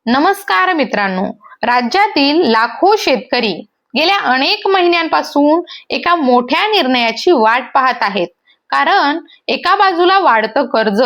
नमस्कार मित्रांनो, राज्यातील लाखो शेतकरी गेल्या अनेक महिन्यांपासून एका मोठ्या निर्णयाची वाट पाहत आहेत. कारण एका बाजूला वाढतं कर्ज,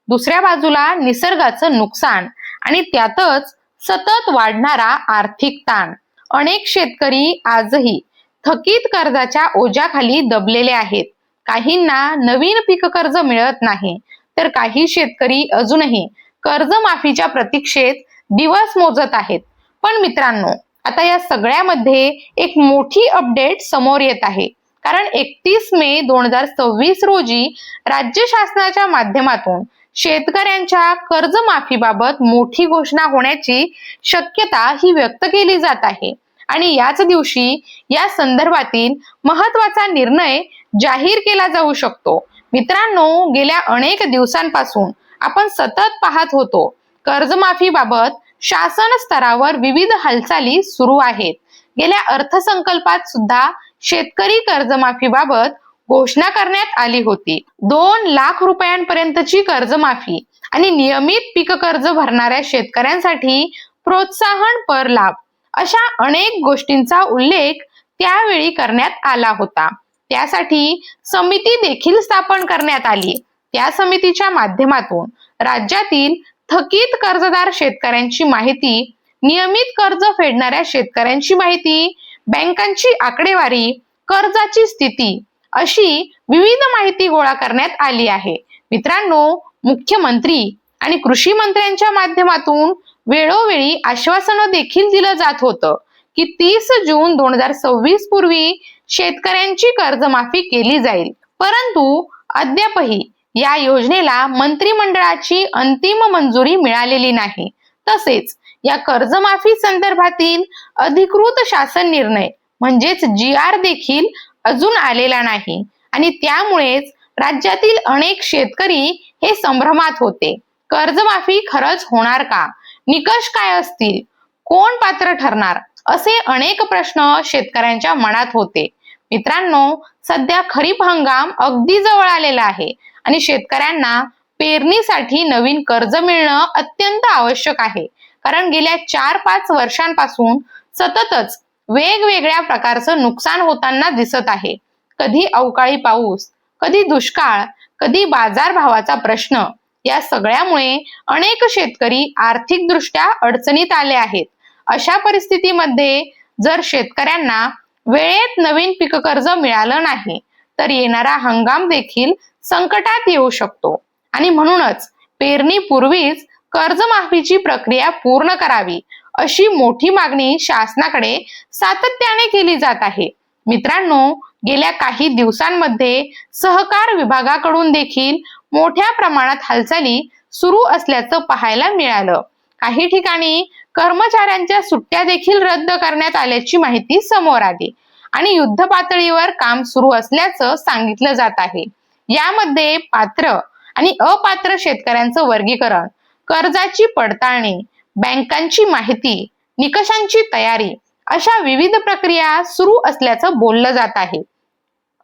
दुसऱ्या बाजूला निसर्गाचं नुकसान आणि त्यातच सतत वाढणारा आर्थिक ताण. अनेक शेतकरी आजही थकीत कर्जाच्या ओझ्याखाली दबलेले आहेत. काहींना नवीन पीक कर्ज मिळत नाही, तर काही शेतकरी अजूनही कर्जमाफीच्या प्रतीक्षेत दिवस मोजत आहेत. पण मित्रांनो, आता या सगळ्यामध्ये एक मोठी अपडेट समोर येत आहे. कारण 31 मे 2026 रोजी राज्य शासनाच्या माध्यमातून शेतकऱ्यांच्या कर्जमाफीबाबत मोठी घोषणा होण्याची शक्यता ही व्यक्त केली जात आहे. आणि याच दिवशी या संदर्भातील महत्वाचा निर्णय जाहीर केला जाऊ शकतो. मित्रांनो, गेल्या अनेक दिवसांपासून आपण सतत पाहत होतो कर्जमाफीबाबत शासन स्तरावर विविध हालचाली सुरू आहेत. गेल्या अर्थसंकल्पात सुद्धा शेतकरी कर्जमाफीबाबत घोषणा करण्यात आली होती. 2 लाख रुपयांपर्यंतची कर्जमाफी आणि नियमित पीक कर्ज भरणाऱ्या शेतकऱ्यांसाठी प्रोत्साहनपर लाभ अशा अनेक गोष्टींचा उल्लेख त्यावेळी करण्यात आला होता. त्यासाठी समिती देखील स्थापन करण्यात आली. त्या समितीच्या माध्यमातून राज्यातील थकीत कर्जदार शेतकऱ्यांची माहिती, नियमित कर्ज फेडणाऱ्या शेतकऱ्यांची माहिती, बँकांची आकडेवारी, कर्जाची स्थिती अशी विविध माहिती गोळा करण्यात आली आहे. मित्रांनो, मुख्यमंत्री आणि कृषी मंत्र्यांच्या माध्यमातून वेळोवेळी आश्वासनं देखील दिलं जात होतं की 30 जून 2026 पूर्वी शेतकऱ्यांची कर्जमाफी केली जाईल. परंतु अद्यापही या योजनेला मंत्रिमंडळाची अंतिम मंजुरी मिळालेली नाही. तसेच या कर्जमाफी संदर्भातील अधिकृत शासन निर्णय म्हणजेच GR देखील अजून आलेला नाही. आणि त्यामुळेच राज्यातील अनेक शेतकरी हे संभ्रमात होते. कर्जमाफी खरंच होणार का? निकष काय असतील? कोण पात्र ठरणार? असे अनेक प्रश्न शेतकऱ्यांच्या मनात होते. मित्रांनो, सध्या खरीप हंगाम अगदी जवळ आलेला आहे आणि शेतकऱ्यांना पेरणीसाठी नवीन कर्ज मिळणं अत्यंत आवश्यक आहे. कारण गेल्या 4-5 वर्षांपासून सततच वेगवेगळ्या प्रकारचं नुकसान होताना दिसत आहे. कधी अवकाळी पाऊस, कधी दुष्काळ, कधी बाजारभावाचा प्रश्न. या सगळ्यामुळे अनेक शेतकरी आर्थिकदृष्ट्या अडचणीत आले आहेत. अशा परिस्थितीमध्ये जर शेतकऱ्यांना वेळेत नवीन पीक कर्ज मिळालं नाही तर येणारा हंगाम देखील संकटात येऊ शकतो. आणि म्हणूनच पेरणीपूर्वीच कर्जमाफीची प्रक्रिया पूर्ण करावी अशी मोठी मागणी शासनाकडे सातत्याने केली जात आहे. मित्रांनो, गेल्या काही दिवसांमध्ये सहकार विभागाकडून देखील मोठ्या प्रमाणात हालचाली सुरू असल्याचं पाहायला मिळालं. काही ठिकाणी कर्मचाऱ्यांच्या सुट्ट्या देखील रद्द करण्यात आल्याची माहिती समोर आली आणि युद्ध पातळीवर काम सुरू असल्याचं सांगितलं जात आहे. यामध्ये पात्र आणि अपात्र शेतकऱ्यांचं वर्गीकरण, कर्जाची पडताळणी, बँकांची माहिती, निकषांची तयारी अशा विविध प्रक्रिया सुरू असल्याचं बोललं जात आहे.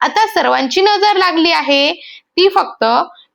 आता सर्वांची नजर लागली आहे ती फक्त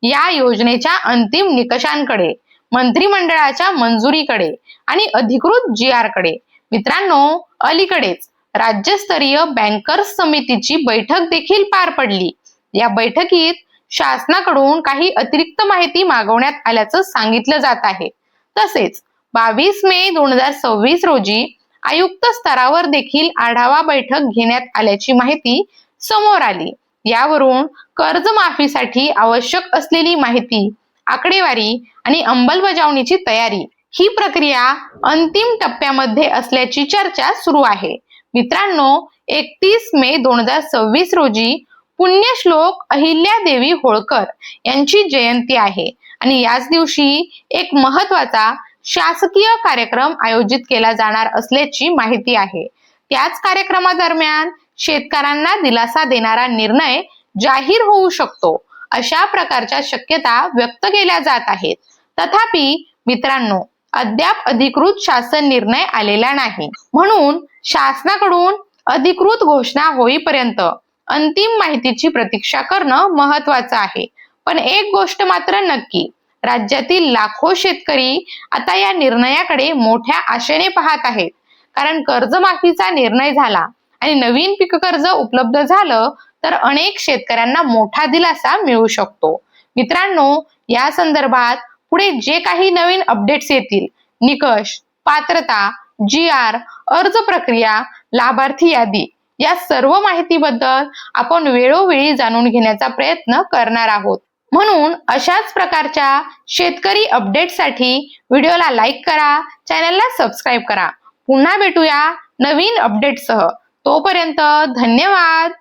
या योजनेच्या अंतिम निकषांकडे, मंत्रिमंडळाच्या मंजुरीकडे आणि अधिकृत GR कडे. मित्रांनो, अलीकडेच राज्यस्तरीय बँकर्स समितीची बैठक देखील पार पडली. या बैठकीत शासनाकडून काही अतिरिक्त माहिती मागवण्यात आल्याचं सांगितलं जात आहे. तसेच 22 मे 2026 रोजी आयुक्त स्तरावर देखील आढावा बैठक घेण्यात आल्याची माहिती समोर आली. यावरून कर्जमाफीसाठी आवश्यक असलेली माहिती, आकडेवारी आणि अंमलबजावणीची तयारी ही प्रक्रिया अंतिम टप्प्यामध्ये असल्याची चर्चा सुरू आहे. मित्रांनो, 31 मे 2026 रोजी पुण्यश्लोक अहिल्यादेवी होळकर यांची जयंती आहे आणि याच दिवशी एक महत्वाचा शासकीय कार्यक्रम आयोजित केला जाणार असल्याची माहिती आहे. त्याच कार्यक्रमादरम्यान शेतकऱ्यांना दिलासा देणारा निर्णय जाहीर होऊ शकतो अशा प्रकारच्या शक्यता व्यक्त केल्या जात आहेत. तथापि मित्रांनो, अद्याप अधिकृत शासन निर्णय आलेला नाही. म्हणून शासनाकडून अधिकृत घोषणा होईपर्यंत अंतिम माहितीची प्रतीक्षा करणं महत्वाचं आहे. पण एक गोष्ट मात्र नक्की, राज्यातील लाखो शेतकरी आता या निर्णयाकडे मोठ्या आशेने पाहत आहेत. कारण कर्जमाफीचा निर्णय झाला आणि नवीन पीक कर्ज उपलब्ध झालं तर अनेक शेतकऱ्यांना मोठा दिलासा मिळू शकतो. मित्रांनो, या संदर्भात पुढे जे काही नवीन अपडेट्स येतील, निकष, पात्रता, GR, अर्ज प्रक्रिया, लाभार्थी यादी या सर्व माहितीबद्दल आपण वेळोवेळी जाणून घेण्याचा प्रयत्न करणार आहोत. म्हणून अशाच प्रकारच्या शेतकरी अपडेटसाठी व्हिडिओला लाईक करा, चॅनलला सबस्क्राईब करा. पुन्हा भेटूया नवीन अपडेटसह. तोपर्यंत धन्यवाद.